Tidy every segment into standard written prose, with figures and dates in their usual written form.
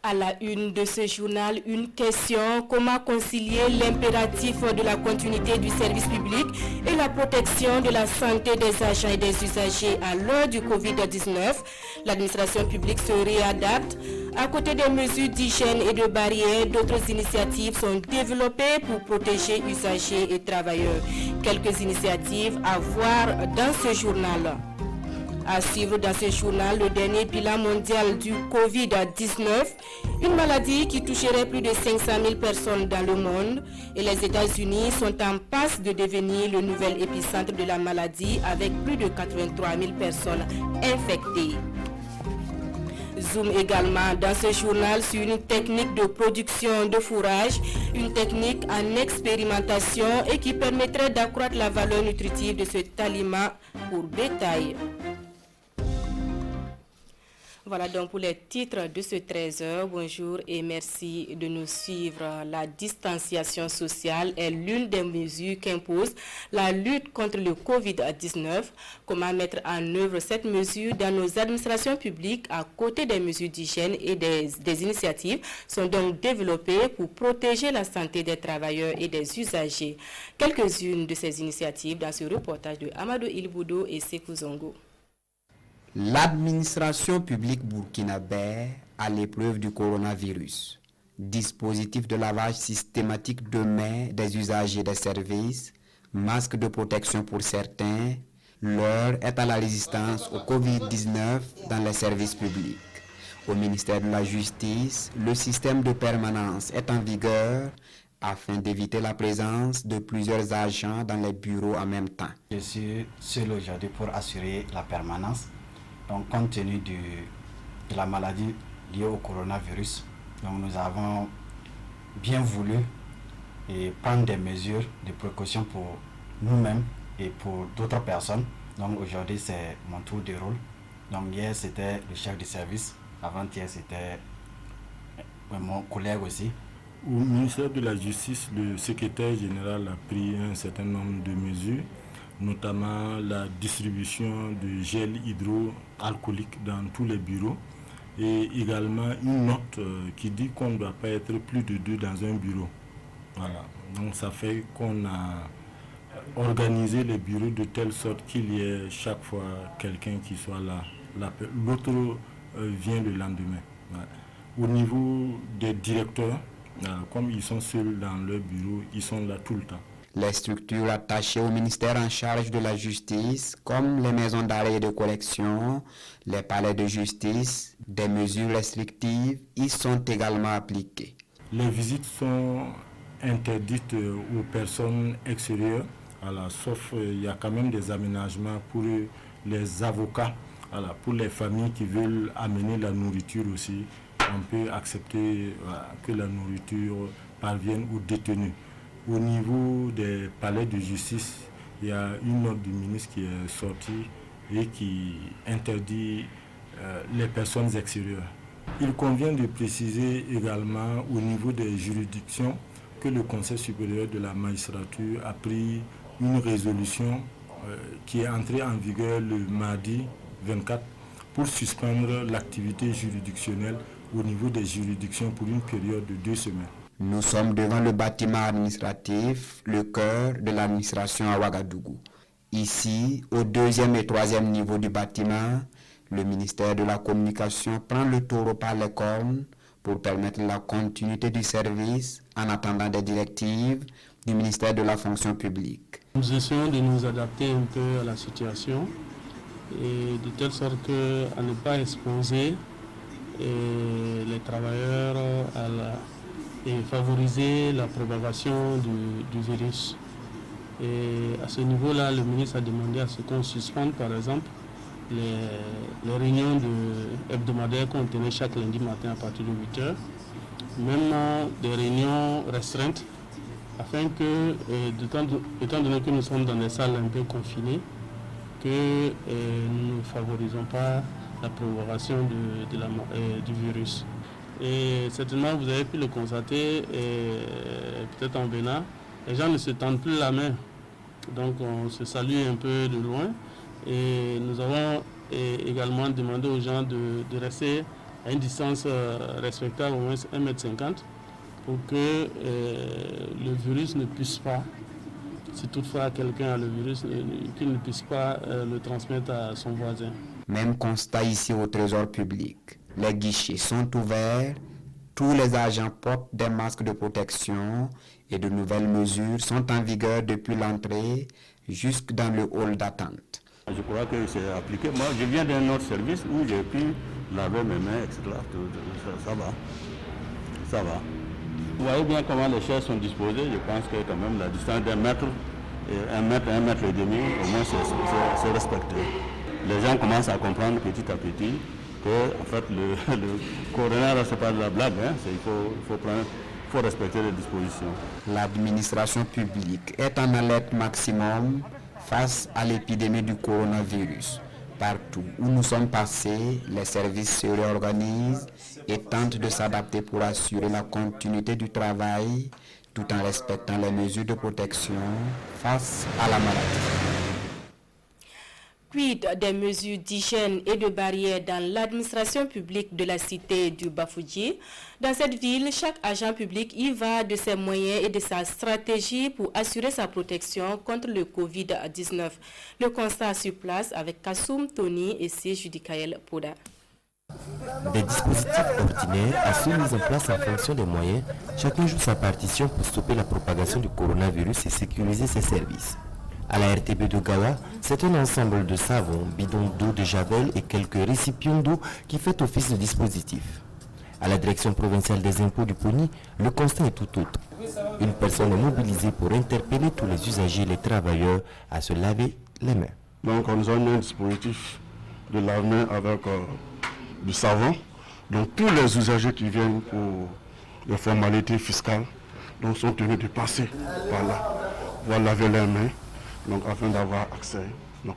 À la une de ce journal, une question: comment concilier l'impératif de la continuité du service public et la protection de la santé des agents et des usagers à l'heure du Covid-19? L'administration publique se réadapte. À côté des mesures d'hygiène et de barrières, d'autres initiatives sont développées pour protéger usagers et travailleurs. Quelques initiatives à voir dans ce journal. À suivre dans ce journal, le dernier bilan mondial du Covid-19, une maladie qui toucherait plus de 500 000 personnes dans le monde, et les États-Unis sont en passe de devenir le nouvel épicentre de la maladie avec plus de 83 000 personnes infectées. Zoom également dans ce journal sur une technique de production de fourrage, une technique en expérimentation et qui permettrait d'accroître la valeur nutritive de cet aliment pour bétail. Voilà donc pour les titres de ce 13h. Bonjour et merci de nous suivre. La distanciation sociale est l'une des mesures qu'impose la lutte contre le Covid-19. Comment mettre en œuvre cette mesure dans nos administrations publiques à côté des mesures d'hygiène et des initiatives sont donc développées pour protéger la santé des travailleurs et des usagers. Quelques-unes de ces initiatives dans ce reportage de Amadou Ilboudo et Sekou Zongo. L'administration publique burkinabé à l'épreuve du coronavirus. Dispositif de lavage systématique de mains des usagers des services, masques de protection pour certains, l'heure est à la résistance au Covid-19 dans les services publics. Au ministère de la Justice, le système de permanence est en vigueur afin d'éviter la présence de plusieurs agents dans les bureaux en même temps. Je suis seul aujourd'hui pour assurer la permanence. Donc, compte tenu de la maladie liée au coronavirus, donc nous avons bien voulu prendre des mesures de précaution pour nous-mêmes et pour d'autres personnes. Donc aujourd'hui, c'est mon tour de rôle. Donc hier, c'était le chef de service. Avant-hier, c'était mon collègue aussi. Au ministère de la Justice, le secrétaire général a pris un certain nombre de mesures, notamment la distribution de gel hydroalcoolique dans tous les bureaux et également une note qui dit qu'on ne doit pas être plus de 2 dans un bureau. Voilà. Donc ça fait qu'on a organisé les bureaux de telle sorte qu'il y ait chaque fois quelqu'un qui soit là. L'autre vient le lendemain. Voilà. Au niveau des directeurs, comme ils sont seuls dans leur bureau, ils sont là tout le temps. Les structures attachées au ministère en charge de la justice, comme les maisons d'arrêt et de correction, les palais de justice, des mesures restrictives y sont également appliquées. Les visites sont interdites aux personnes extérieures, sauf il y a quand même des aménagements pour les avocats, pour les familles qui veulent amener la nourriture aussi. On peut accepter que la nourriture parvienne aux détenus. Au niveau des palais de justice, il y a une note du ministre qui est sortie et qui interdit les personnes extérieures. Il convient de préciser également au niveau des juridictions que le Conseil supérieur de la magistrature a pris une résolution qui est entrée en vigueur le mardi 24 pour suspendre l'activité juridictionnelle au niveau des juridictions pour une période de 2 semaines. Nous sommes devant le bâtiment administratif, le cœur de l'administration à Ouagadougou. Ici, au 2e et 3e niveau du bâtiment, le ministère de la Communication prend le taureau par les cornes pour permettre la continuité du service en attendant des directives du ministère de la Fonction publique. Nous essayons de nous adapter un peu à la situation et de telle sorte à ne pas exposer les travailleurs et favoriser la propagation du virus. Et à ce niveau-là, le ministre a demandé à ce qu'on suspende, par exemple, les réunions hebdomadaires qu'on tenait chaque lundi matin à partir de 8h, même des réunions restreintes, afin que, étant donné que nous sommes dans des salles un peu confinées, que nous ne favorisons pas la propagation du virus. Et certainement, vous avez pu le constater, peut-être en venant, les gens ne se tendent plus la main. Donc on se salue un peu de loin. Et nous avons également demandé aux gens de rester à une distance respectable, au moins 1,50 m, pour que le virus ne puisse pas, si toutefois quelqu'un a le virus, qu'il ne puisse pas le transmettre à son voisin. Même constat ici au Trésor public. Les guichets sont ouverts, tous les agents portent des masques de protection et de nouvelles mesures sont en vigueur depuis l'entrée jusque dans le hall d'attente. Je crois que c'est appliqué. Moi, je viens d'un autre service où j'ai pu laver mes mains, etc. Ça va. Ça va. Vous voyez bien comment les chaises sont disposées. Je pense que quand même la distance d'1 mètre, 1 mètre, 1,5 m, au moins c'est respecté. Les gens commencent à comprendre petit à petit que en fait, le corona, ce n'est pas de la blague. Hein. Il faut respecter les dispositions. L'administration publique est en alerte maximum face à l'épidémie du coronavirus. Partout où nous sommes passés, les services se réorganisent et tentent de s'adapter pour assurer la continuité du travail tout en respectant les mesures de protection face à la maladie. Quid des mesures d'hygiène et de barrières dans l'administration publique de la cité du Bafoudié? Dans cette ville, chaque agent public y va de ses moyens et de sa stratégie pour assurer sa protection contre le Covid-19. Le constat sur place avec Kassoum Tony et C. Judikael Poda. Des dispositifs ordinaires sont mis en place en fonction des moyens. Chacun joue sa partition pour stopper la propagation du coronavirus et sécuriser ses services. À la RTB de Gawa, c'est un ensemble de savons, bidons d'eau, de javel et quelques récipients d'eau qui fait office de dispositif. À la direction provinciale des impôts du Pony, le constat est tout autre. Une personne est mobilisée pour interpeller tous les usagers et les travailleurs à se laver les mains. Donc on nous a mis un dispositif de lave-main avec du savon. Donc tous les usagers qui viennent pour les formalités fiscales donc, sont tenus de passer par là pour laver leurs mains. Donc, afin d'avoir accès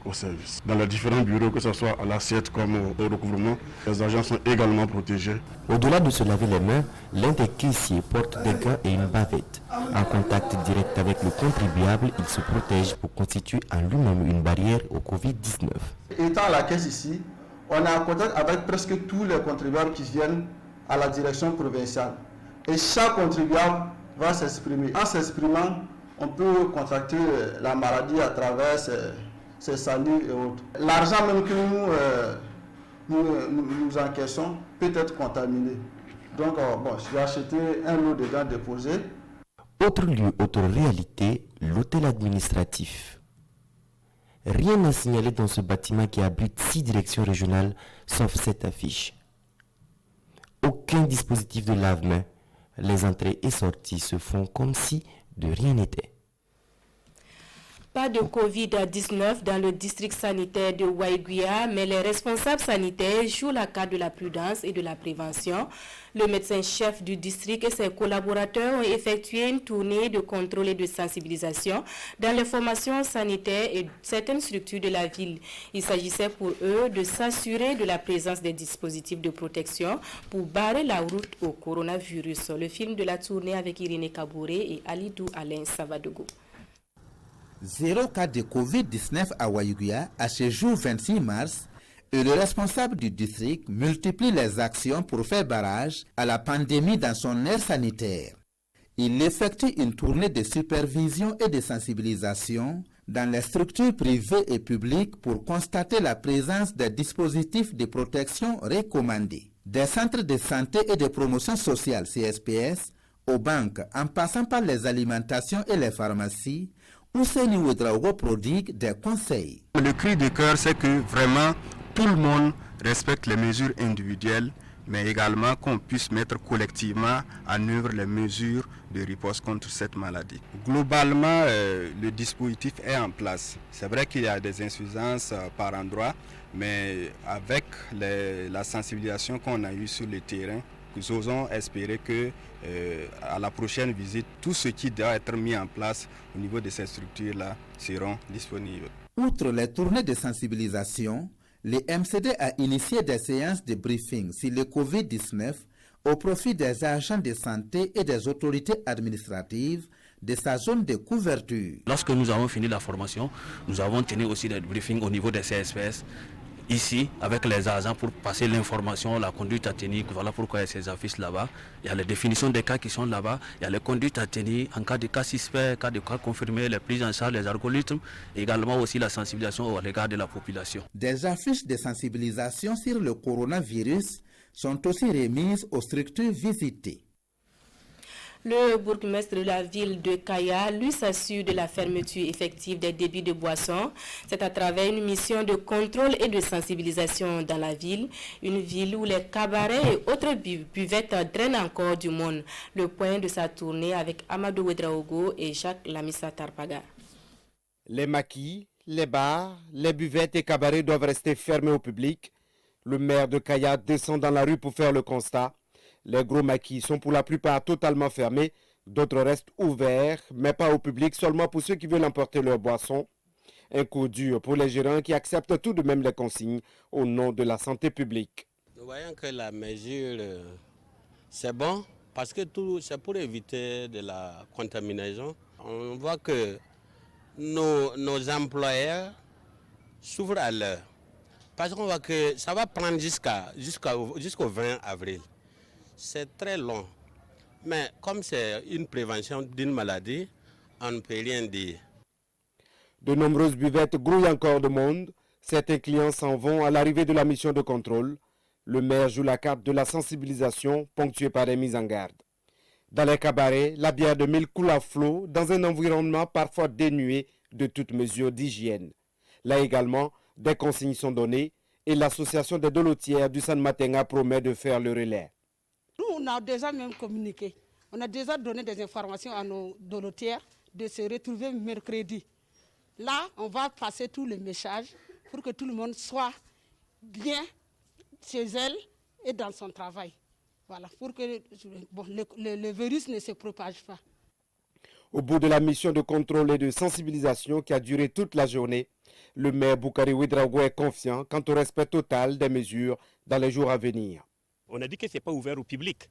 au service. Dans les différents bureaux, que ce soit à l'assiette comme au recouvrement, les agents sont également protégés. Au-delà de se laver les mains, l'un des caissiers porte des gants et une bavette. En contact direct avec le contribuable, il se protège pour constituer en lui-même une barrière au Covid-19. Étant à la caisse ici, on est en contact avec presque tous les contribuables qui viennent à la direction provinciale. Et chaque contribuable va s'exprimer. En s'exprimant, on peut contracter la maladie à travers ses salives et autres. L'argent même que nous encaissons peut être contaminé. Donc, je vais acheter un lot de gants déposés. Autre lieu, autre réalité, l'hôtel administratif. Rien n'est signalé dans ce bâtiment qui abrite 6 directions régionales, sauf cette affiche. Aucun dispositif de lave-main. Les entrées et sorties se font comme si de rien n'était. Pas de Covid-19 dans le district sanitaire de Waiguia, mais les responsables sanitaires jouent la carte de la prudence et de la prévention. Le médecin-chef du district et ses collaborateurs ont effectué une tournée de contrôle et de sensibilisation dans les formations sanitaires et certaines structures de la ville. Il s'agissait pour eux de s'assurer de la présence des dispositifs de protection pour barrer la route au coronavirus. Le film de la tournée avec Irénée Kabouré et Alidou Alain Savadogo. 0 cas de Covid-19 à Waiguia à ce jour 26 mars et le responsable du district multiplie les actions pour faire barrage à la pandémie dans son aire sanitaire. Il effectue une tournée de supervision et de sensibilisation dans les structures privées et publiques pour constater la présence des dispositifs de protection recommandés. Des centres de santé et de promotion sociale CSPS, aux banques en passant par les alimentations et les pharmacies, Ousseini Ouedraogo prodigue des conseils. Le cri de cœur, c'est que vraiment tout le monde respecte les mesures individuelles, mais également qu'on puisse mettre collectivement en œuvre les mesures de riposte contre cette maladie. Globalement, le dispositif est en place. C'est vrai qu'il y a des insuffisances par endroit, mais avec la sensibilisation qu'on a eue sur le terrain, nous osons espérer que à la prochaine visite, tout ce qui doit être mis en place au niveau de ces structures-là seront disponibles. Outre les tournées de sensibilisation, le MCD a initié des séances de briefing sur le Covid-19 au profit des agents de santé et des autorités administratives de sa zone de couverture. Lorsque nous avons fini la formation, nous avons tenu aussi des briefings au niveau des CSPS ici avec les agents pour passer l'information, la conduite à tenir. Voilà pourquoi il y a ces affiches là-bas. Il y a les définitions des cas qui sont là-bas. Il y a les conduites à tenir en cas de cas suspect, cas de cas confirmés, les prises en charge, les algorithmes. Et également aussi la sensibilisation à l'égard de la population. Des affiches de sensibilisation sur le coronavirus sont aussi remises aux structures visitées. Le bourgmestre de la ville de Kaya, lui, s'assure de la fermeture effective des débits de boissons. C'est à travers une mission de contrôle et de sensibilisation dans la ville. Une ville où les cabarets et autres buvettes drainent encore du monde. Le point de sa tournée avec Amadou Ouedraogo et Jacques Lamissa Tarpaga. Les maquis, les bars, les buvettes et cabarets doivent rester fermés au public. Le maire de Kaya descend dans la rue pour faire le constat. Les gros maquis sont pour la plupart totalement fermés, d'autres restent ouverts, mais pas au public, seulement pour ceux qui veulent emporter leur boisson. Un coup dur pour les gérants qui acceptent tout de même les consignes au nom de la santé publique. Nous voyons que la mesure, c'est bon, parce que tout c'est pour éviter de la contamination. On voit que nos employeurs s'ouvrent à l'heure, parce qu'on voit que ça va prendre jusqu'au 20 avril. C'est très long, mais comme c'est une prévention d'une maladie, on ne peut rien dire. De nombreuses buvettes grouillent encore de monde. Certains clients s'en vont à l'arrivée de la mission de contrôle. Le maire joue la carte de la sensibilisation, ponctuée par des mises en garde. Dans les cabarets, la bière de mille coule à flot dans un environnement parfois dénué de toute mesure d'hygiène. Là également, des consignes sont données et l'association des dolotières du San Matenga promet de faire le relais. Nous, on a déjà même communiqué. On a déjà donné des informations à nos dolotières de se retrouver mercredi. Là, on va passer tous les messages pour que tout le monde soit bien chez elle et dans son travail. Voilà, pour que le virus ne se propage pas. Au bout de la mission de contrôle et de sensibilisation qui a duré toute la journée, le maire Boukari Ouedraogo est confiant quant au respect total des mesures dans les jours à venir. On a dit que ce n'est pas ouvert au public.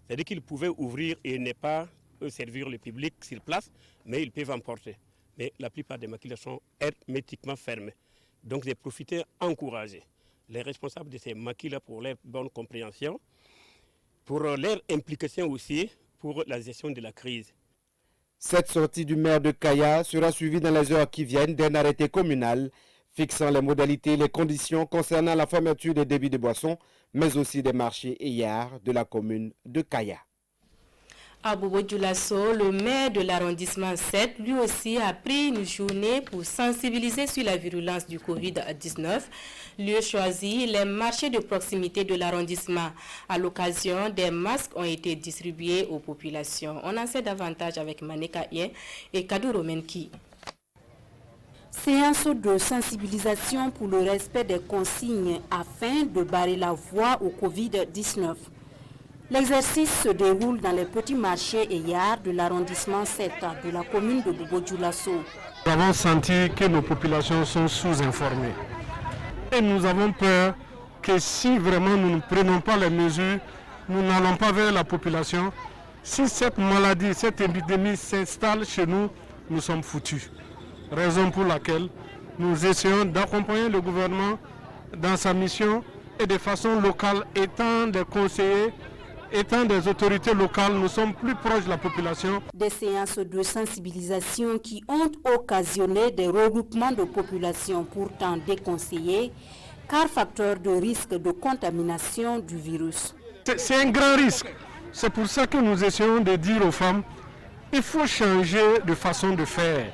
C'est-à-dire qu'ils pouvaient ouvrir et ne pas servir le public sur place, mais ils peuvent emporter. Mais la plupart des maquis sont hermétiquement fermés. Donc j'ai profité encourager les responsables de ces maquis-là pour leur bonne compréhension, pour leur implication aussi pour la gestion de la crise. Cette sortie du maire de Kaya sera suivie dans les heures qui viennent d'un arrêté communal fixant les modalités et les conditions concernant la fermeture des débits de boissons, mais aussi des marchés et yards de la commune de Kaya. À Bobo Dioulasso, le maire de l'arrondissement 7, lui aussi a pris une journée pour sensibiliser sur la virulence du Covid-19. Lieu choisi, les marchés de proximité de l'arrondissement. À l'occasion, des masques ont été distribués aux populations. On en sait davantage avec Maneka Yen et Kadou Romenki. Séance de sensibilisation pour le respect des consignes afin de barrer la voie au Covid-19. L'exercice se déroule dans les petits marchés et yards de l'arrondissement 7 de la commune de Bobo Dioulasso. Nous avons senti que nos populations sont sous-informées. Et nous avons peur que si vraiment nous ne prenons pas les mesures, nous n'allons pas vers la population. Si cette maladie, cette épidémie s'installe chez nous, nous sommes foutus. Raison pour laquelle nous essayons d'accompagner le gouvernement dans sa mission et de façon locale, étant des conseillers, étant des autorités locales, nous sommes plus proches de la population. Des séances de sensibilisation qui ont occasionné des regroupements de population pourtant déconseillés, car facteur de risque de contamination du virus. C'est un grand risque. C'est pour ça que nous essayons de dire aux femmes, il faut changer de façon de faire.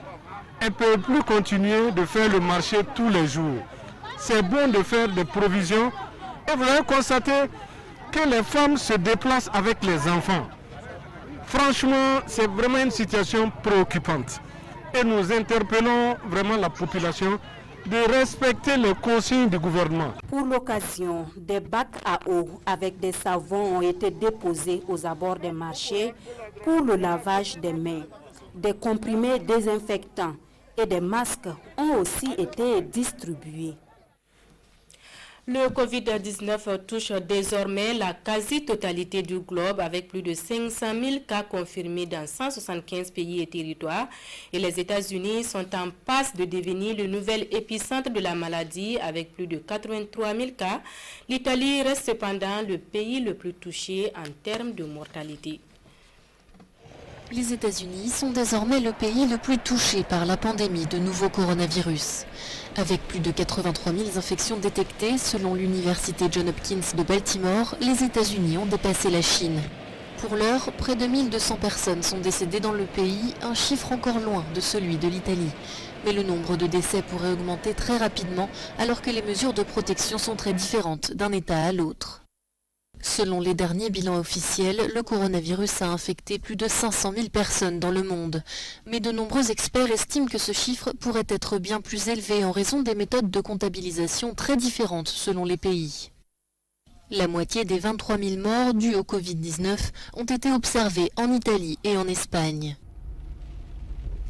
Elles ne peuvent plus continuer de faire le marché tous les jours. C'est bon de faire des provisions. Et vous allez constater que les femmes se déplacent avec les enfants. Franchement, c'est vraiment une situation préoccupante. Et nous interpellons vraiment la population de respecter les consignes du gouvernement. Pour l'occasion, des bacs à eau avec des savons ont été déposés aux abords des marchés pour le lavage des mains. Des comprimés désinfectants et des masques ont aussi été distribués. Le Covid-19 touche désormais la quasi-totalité du globe avec plus de 500 000 cas confirmés dans 175 pays et territoires. Et les États-Unis sont en passe de devenir le nouvel épicentre de la maladie avec plus de 83 000 cas. L'Italie reste cependant le pays le plus touché en termes de mortalité. Les États-Unis sont désormais le pays le plus touché par la pandémie de nouveau coronavirus. Avec plus de 83 000 infections détectées, selon l'université Johns Hopkins de Baltimore, les États-Unis ont dépassé la Chine. Pour l'heure, près de 1200 personnes sont décédées dans le pays, un chiffre encore loin de celui de l'Italie. Mais le nombre de décès pourrait augmenter très rapidement alors que les mesures de protection sont très différentes d'un État à l'autre. Selon les derniers bilans officiels, le coronavirus a infecté plus de 500 000 personnes dans le monde. Mais de nombreux experts estiment que ce chiffre pourrait être bien plus élevé en raison des méthodes de comptabilisation très différentes selon les pays. La moitié des 23 000 morts dus au Covid-19 ont été observés en Italie et en Espagne.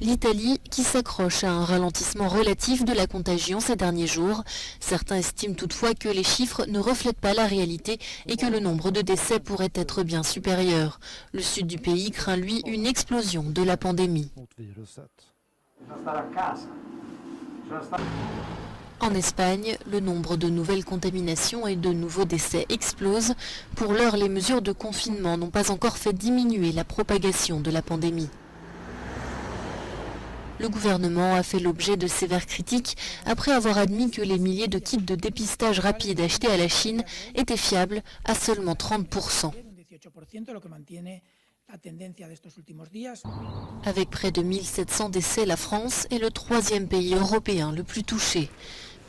L'Italie qui s'accroche à un ralentissement relatif de la contagion ces derniers jours. Certains estiment toutefois que les chiffres ne reflètent pas la réalité et que le nombre de décès pourrait être bien supérieur. Le sud du pays craint lui une explosion de la pandémie. En Espagne, le nombre de nouvelles contaminations et de nouveaux décès explose. Pour l'heure, les mesures de confinement n'ont pas encore fait diminuer la propagation de la pandémie. Le gouvernement a fait l'objet de sévères critiques après avoir admis que les milliers de kits de dépistage rapide achetés à la Chine étaient fiables à seulement 30%. Avec près de 1700 décès, la France est le troisième pays européen le plus touché.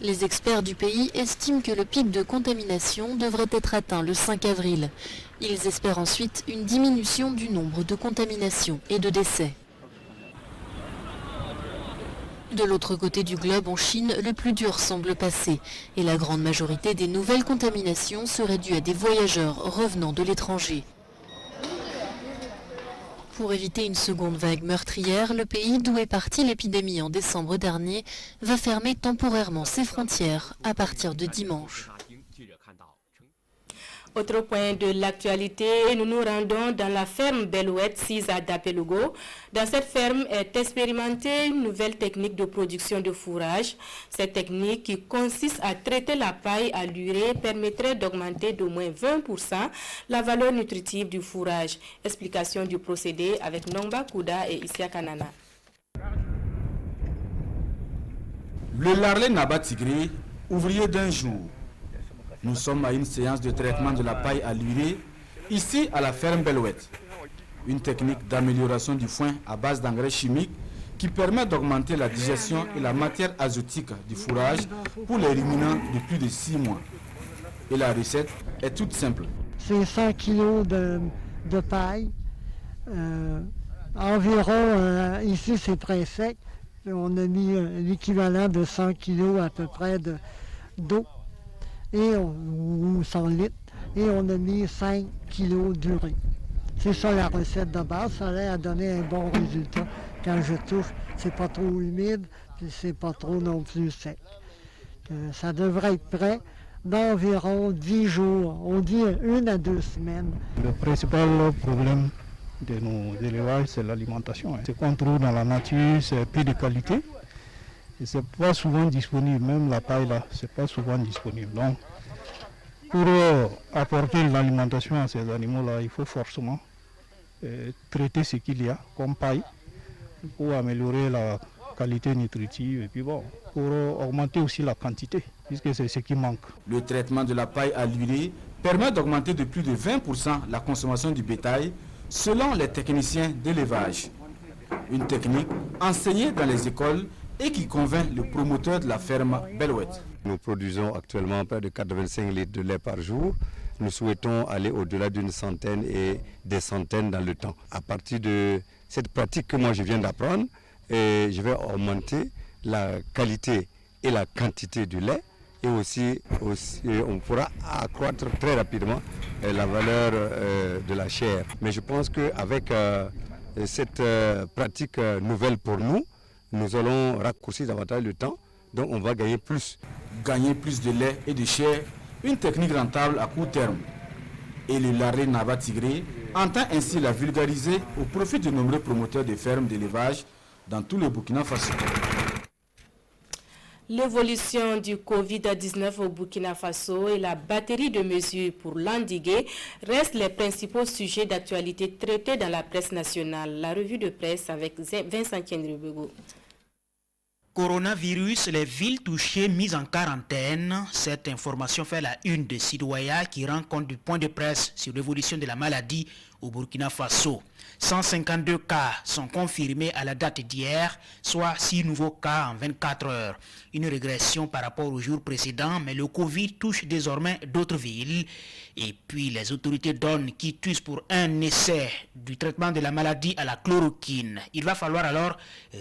Les experts du pays estiment que le pic de contamination devrait être atteint le 5 avril. Ils espèrent ensuite une diminution du nombre de contaminations et de décès. De l'autre côté du globe, en Chine, le plus dur semble passer et la grande majorité des nouvelles contaminations serait due à des voyageurs revenant de l'étranger. Pour éviter une seconde vague meurtrière, le pays d'où est partie l'épidémie en décembre dernier va fermer temporairement ses frontières à partir de dimanche. Autre point de l'actualité, nous nous rendons dans la ferme Belouette 6 à Dapelougo. Dans cette ferme est expérimentée une nouvelle technique de production de fourrage. Cette technique qui consiste à traiter la paille à l'urée permettrait d'augmenter d'au moins 20% la valeur nutritive du fourrage. Explication du procédé avec Nongba Kouda et Isia Kanana. Le Larlé Nabat Tigré, ouvrier d'un jour. Nous sommes à une séance de traitement de la paille à l'urée, ici à la ferme Belouette. Une technique d'amélioration du foin à base d'engrais chimiques qui permet d'augmenter la digestion et la matière azotique du fourrage pour les ruminants de plus de 6 mois. Et la recette est toute simple. C'est 100 kg de paille. Environ, ici c'est très sec. On a mis l'équivalent de 100 kg à peu près d'eau. Ou 100 litres, et on a mis 5 kg d'urée. C'est ça la recette de base, ça a donné un bon résultat. Quand je touche, c'est pas trop humide, puis c'est pas trop non plus sec. Ça devrait être prêt d'environ 10 jours, on dit 1 à 2 semaines. Le principal problème de nos élevages, c'est l'alimentation. Ce qu'on trouve dans la nature, c'est peu de qualité. Et c'est pas souvent disponible, même la paille là, c'est pas souvent disponible. Donc, pour apporter l'alimentation à ces animaux-là, il faut forcément traiter ce qu'il y a comme paille pour améliorer la qualité nutritive et puis bon, pour augmenter aussi la quantité, puisque c'est ce qui manque. Le traitement de la paille à l'urée permet d'augmenter de plus de 20% la consommation du bétail selon les techniciens d'élevage. Une technique enseignée dans les écoles et qui convainc le promoteur de la ferme Belouette. Nous produisons actuellement près de 85 litres de lait par jour. Nous souhaitons aller au-delà d'une centaine et des centaines dans le temps. À partir de cette pratique que moi je viens d'apprendre, je vais augmenter la qualité et la quantité du lait et aussi on pourra accroître très rapidement la valeur de la chair. Mais je pense qu'avec cette pratique nouvelle pour nous, nous allons raccourcir davantage le temps, donc on va gagner plus. Gagner plus de lait et de chair une technique rentable à court terme. Et le Larlé Naba Tigré entend ainsi la vulgariser au profit de nombreux promoteurs de fermes d'élevage dans tout le Burkina Faso. L'évolution du Covid-19 au Burkina Faso et la batterie de mesures pour l'endiguer restent les principaux sujets d'actualité traités dans la presse nationale. La revue de presse avec Vincent Kendribego. Coronavirus, les villes touchées mises en quarantaine. Cette information fait la une de Citoyen qui rend compte du point de presse sur l'évolution de la maladie au Burkina Faso. 152 cas sont confirmés à la date d'hier, soit 6 nouveaux cas en 24 heures. Une régression par rapport au jour précédent, mais le Covid touche désormais d'autres villes. Et puis les autorités donnent quitus pour un essai du traitement de la maladie à la chloroquine. Il va falloir alors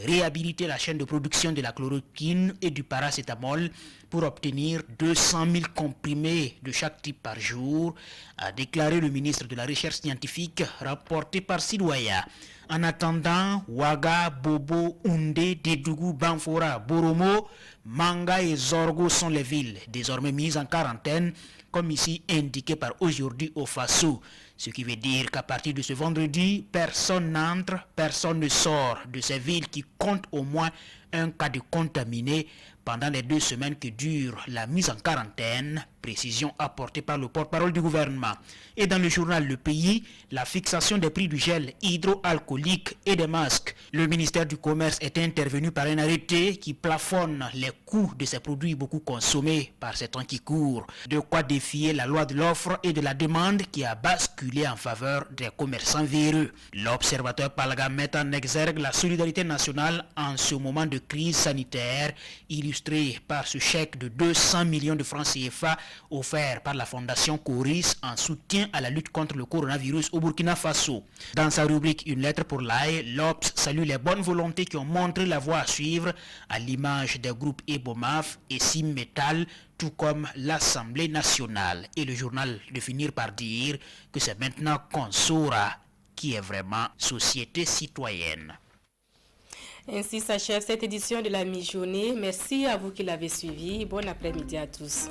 réhabiliter la chaîne de production de la chloroquine et du paracétamol pour obtenir 200 000 comprimés de chaque type par jour, a déclaré le ministre de la Recherche scientifique, rapporté par Sidoya. En attendant, Ouaga, Bobo, Oundé, Dédougou, Banfora, Boromo, Manga et Zorgo sont les villes désormais mises en quarantaine, comme ici indiqué par Aujourd'hui au Faso. Ce qui veut dire qu'à partir de ce vendredi, personne n'entre, personne ne sort de ces villes qui comptent au moins un cas de contaminé pendant les 2 semaines que dure la mise en quarantaine, précision apportée par le porte-parole du gouvernement. Et dans le journal Le Pays, la fixation des prix du gel hydroalcoolique et des masques. Le ministère du Commerce est intervenu par un arrêté qui plafonne les coûts de ces produits beaucoup consommés par ces temps qui courent. De quoi défier la loi de l'offre et de la demande qui a basculé en faveur des commerçants véreux. L'observateur Palga met en exergue la solidarité nationale en ce moment de crise sanitaire, illustré par ce chèque de 200 millions de francs CFA offert par la fondation Coris en soutien à la lutte contre le coronavirus au Burkina Faso. Dans sa rubrique Une lettre pour l'AE, l'Obs salue les bonnes volontés qui ont montré la voie à suivre, à l'image des groupes Ebomaf et Simmetal, tout comme l'Assemblée nationale. Et le journal de finir par dire que c'est maintenant qu'on saura qui est vraiment société citoyenne. Ainsi s'achève cette édition de la mi-journée. Merci à vous qui l'avez suivi. Bon après-midi à tous.